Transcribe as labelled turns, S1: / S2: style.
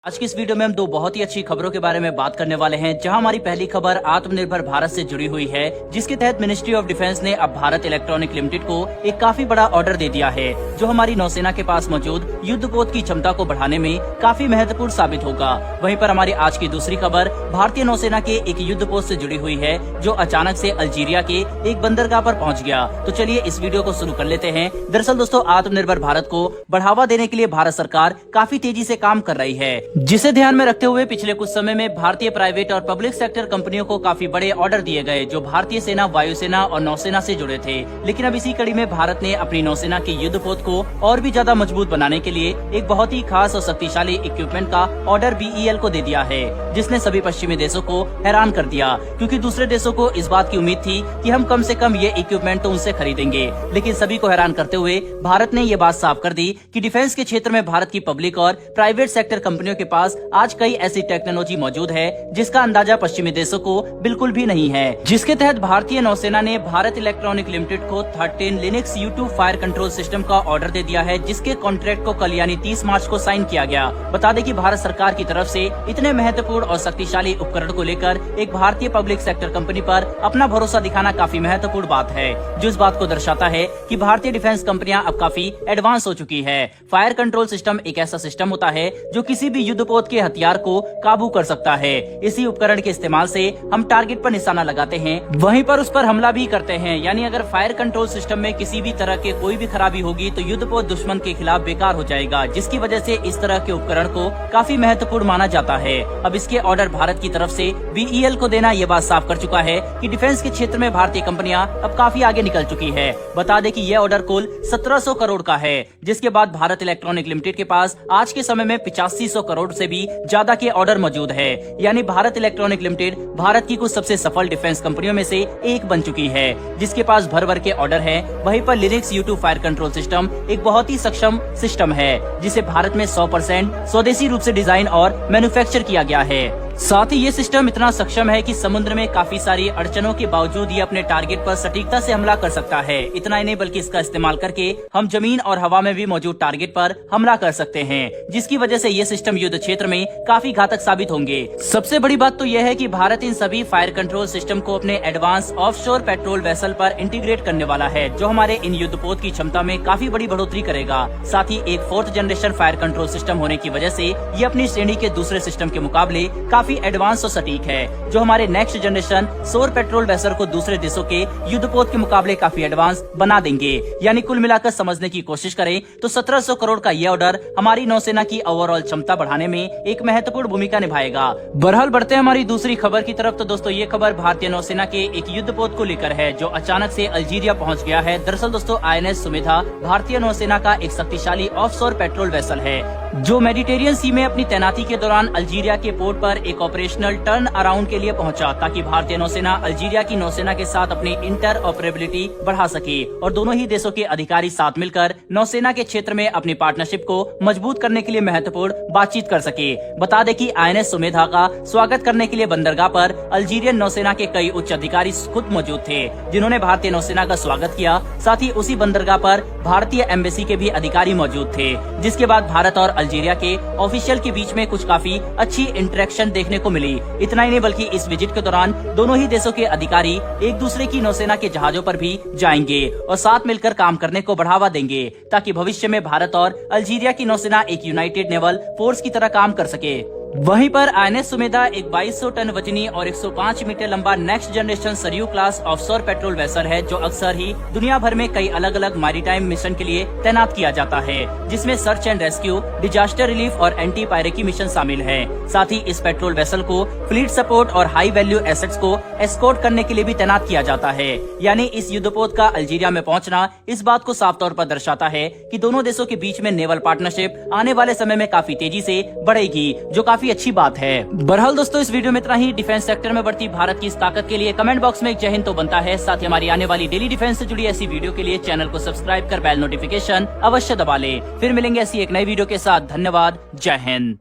S1: आज की इस वीडियो में हम दो बहुत ही अच्छी खबरों के बारे में बात करने वाले हैं, जहां हमारी पहली खबर आत्मनिर्भर भारत से जुड़ी हुई है, जिसके तहत मिनिस्ट्री ऑफ डिफेंस ने अब भारत इलेक्ट्रॉनिक लिमिटेड को एक काफी बड़ा ऑर्डर दे दिया है, जो हमारी नौसेना के पास मौजूद युद्धपोत की क्षमता को बढ़ाने में काफी महत्वपूर्ण साबित होगा। वहीं पर हमारी आज की दूसरी खबर भारतीय नौसेना के एक युद्धपोत से जुड़ी हुई है, जो अचानक से अल्जीरिया के एक बंदरगाह पर पहुंच गया। तो चलिए इस वीडियो को शुरू कर लेते हैं। दरअसल दोस्तों, आत्मनिर्भर भारत को बढ़ावा देने के लिए भारत सरकार काफी तेजी से काम कर रही है, जिसे ध्यान में रखते हुए पिछले कुछ समय में भारतीय प्राइवेट और पब्लिक सेक्टर कंपनियों को काफी बड़े ऑर्डर दिए गए, जो भारतीय सेना, वायुसेना और नौसेना से जुड़े थे। लेकिन अब इसी कड़ी में भारत ने अपनी नौसेना के युद्धपोत को और भी ज्यादा मजबूत बनाने के लिए एक बहुत ही खास और शक्तिशाली इक्विपमेंट का ऑर्डर बीईएल को दे दिया है, जिसने सभी पश्चिमी देशों को हैरान कर दिया, क्योंकि दूसरे देशों को इस बात की उम्मीद थी कि हम कम से कम ये इक्विपमेंट तो उनसे खरीदेंगे। लेकिन सभी को हैरान करते हुए भारत ने ये बात साफ कर दी कि डिफेंस के क्षेत्र में भारत की पब्लिक और प्राइवेट सेक्टर कंपनियों के पास आज कई ऐसी टेक्नोलॉजी मौजूद है जिसका अंदाजा पश्चिमी देशों को बिल्कुल भी नहीं है। जिसके तहत भारतीय नौसेना ने भारत इलेक्ट्रॉनिक लिमिटेड को 13 Linux U2 fire control system का ऑर्डर दे दिया है, जिसके कॉन्ट्रैक्ट को कल यानी 30 मार्च को साइन किया गया। बता दें कि भारत सरकार की तरफ से इतने महत्वपूर्ण और शक्तिशाली उपकरण को लेकर एक भारतीय पब्लिक सेक्टर कंपनी पर अपना भरोसा दिखाना काफी महत्वपूर्ण बात है, जो इस बात को दर्शाता है कि भारतीय डिफेंस कंपनियां अब काफी एडवांस हो चुकी है। फायर कंट्रोल सिस्टम एक ऐसा सिस्टम होता है जो किसी भी युद्धपोत के हथियार को काबू कर सकता है। इसी उपकरण के इस्तेमाल से हम टारगेट पर निशाना लगाते हैं, वहीं पर उस पर हमला भी करते हैं। यानी अगर फायर कंट्रोल सिस्टम में किसी भी तरह के कोई भी खराबी होगी तो युद्धपोत दुश्मन के खिलाफ बेकार हो जाएगा, जिसकी वजह से इस तरह के उपकरण को काफी महत्वपूर्ण माना जाता है। अब इसके ऑर्डर भारत की तरफ से बीईएल को देना ये बात साफ कर चुका है कि डिफेंस के क्षेत्र में भारतीय कंपनियां अब काफी आगे निकल चुकी है। बता दें कि यह ऑर्डर कुल 1700 करोड़ का है, जिसके बाद भारत इलेक्ट्रॉनिक लिमिटेड के पास आज के समय में 8500 करोड़ से भी ज्यादा के ऑर्डर मौजूद है। यानी भारत इलेक्ट्रॉनिक लिमिटेड भारत की कुछ सबसे सफल डिफेंस कंपनियों में से एक बन चुकी है, जिसके पास भर भर के ऑर्डर है। वहीं पर Linux U2 fire control system एक बहुत ही सक्षम सिस्टम है, जिसे भारत में 100% स्वदेशी रूप से डिजाइन और मैन्युफैक्चर किया गया है। साथ ही ये सिस्टम इतना सक्षम है कि समुद्र में काफी सारी अड़चनों के बावजूद ये अपने टारगेट पर सटीकता से हमला कर सकता है। इतना ही नहीं बल्कि इसका इस्तेमाल करके हम जमीन और हवा में भी मौजूद टारगेट पर हमला कर सकते हैं, जिसकी वजह से ये सिस्टम युद्ध क्षेत्र में काफी घातक साबित होंगे। सबसे बड़ी बात तो यह है कि भारत इन सभी फायर कंट्रोल सिस्टम को अपने एडवांस ऑफशोर पेट्रोल वेसल पर इंटीग्रेट करने वाला है, जो हमारे इन युद्धपोत की क्षमता में काफी बड़ी बढ़ोतरी करेगा। साथ ही एक 4th generation fire control system होने की वजह से ये अपनी श्रेणी के दूसरे सिस्टम के मुकाबले काफी एडवांस और सटीक है, जो हमारे नेक्स्ट जनरेशन सौर पेट्रोल वेसल को दूसरे देशों के युद्धपोत के मुकाबले काफी एडवांस बना देंगे। यानी कुल मिलाकर समझने की कोशिश करें तो 1700 करोड़ का यह ऑर्डर हमारी नौसेना की ओवरऑल क्षमता बढ़ाने में एक महत्वपूर्ण भूमिका निभाएगा। बहरहाल बढ़ते हैं हमारी दूसरी खबर की तरफ। तो दोस्तों, ये खबर भारतीय नौसेना के एक युद्धपोत को लेकर है, जो अचानक से अल्जीरिया पहुंच गया है। दरअसल दोस्तों, INS सुमेधा भारतीय नौसेना का एक शक्तिशाली ऑफशोर पेट्रोल वेसल है, जो मेडिटेरियन सी में अपनी तैनाती के दौरान अल्जीरिया के पोर्ट पर एक ऑपरेशनल टर्न अराउंड के लिए पहुंचा, ताकि भारतीय नौसेना अल्जीरिया की नौसेना के साथ अपनी इंटर ऑपरेबिलिटी बढ़ा सके और दोनों ही देशों के अधिकारी साथ मिलकर नौसेना के क्षेत्र में अपनी पार्टनरशिप को मजबूत करने के लिए महत्वपूर्ण बातचीत कर सके। बता दें कि INS सुमेधा का स्वागत करने के लिए बंदरगाह पर अल्जीरियन नौसेना के कई उच्च अधिकारी खुद मौजूद थे, जिन्होंने भारतीय नौसेना का स्वागत किया। साथ ही उसी बंदरगाह पर भारतीय एम्बेसी के भी अधिकारी मौजूद थे, जिसके बाद भारत और अल्जीरिया के ऑफिशियल के बीच में कुछ काफी अच्छी इंटरेक्शन देखने को मिली। इतना ही नहीं बल्कि इस विजिट के दौरान दोनों ही देशों के अधिकारी एक दूसरे की नौसेना के जहाजों पर भी जाएंगे और साथ मिलकर काम करने को बढ़ावा देंगे, ताकि भविष्य में भारत और अल्जीरिया की नौसेना एक यूनाइटेड नेवल फोर्स की तरह काम कर सके। वहीं पर INS सुमेधा एक 2200 टन वजनी और 105 मीटर लंबा next generation Saryu class offshore patrol vessel है, जो अक्सर ही दुनिया भर में कई अलग अलग मैरीटाइम मिशन के लिए तैनात किया जाता है, जिसमें search and rescue, disaster relief और एंटी पायरेकी मिशन शामिल है। साथ ही इस पेट्रोल वेसल को फ्लीट सपोर्ट और हाई वैल्यू एसेट्स को एस्कॉर्ट करने के लिए भी तैनात किया जाता है। यानी इस युद्धपोत का अल्जीरिया में पहुंचना इस बात को साफ तौर पर दर्शाता है कि दोनों देशों के बीच में नेवल पार्टनरशिप आने वाले समय में काफी तेजी से बढ़ेगी, जो काफी अच्छी बात है। बहरहाल दोस्तों, इस वीडियो में इतना ही। डिफेंस सेक्टर में बढ़ती भारत की इस ताकत के लिए कमेंट बॉक्स में एक जय हिंद तो बनता है। साथ ही हमारी आने वाली डेली डिफेंस से जुड़ी ऐसी वीडियो के लिए चैनल को सब्सक्राइब कर बेल नोटिफिकेशन अवश्य दबा ले। फिर मिलेंगे ऐसी एक नई वीडियो के साथ। धन्यवाद। जय हिंद।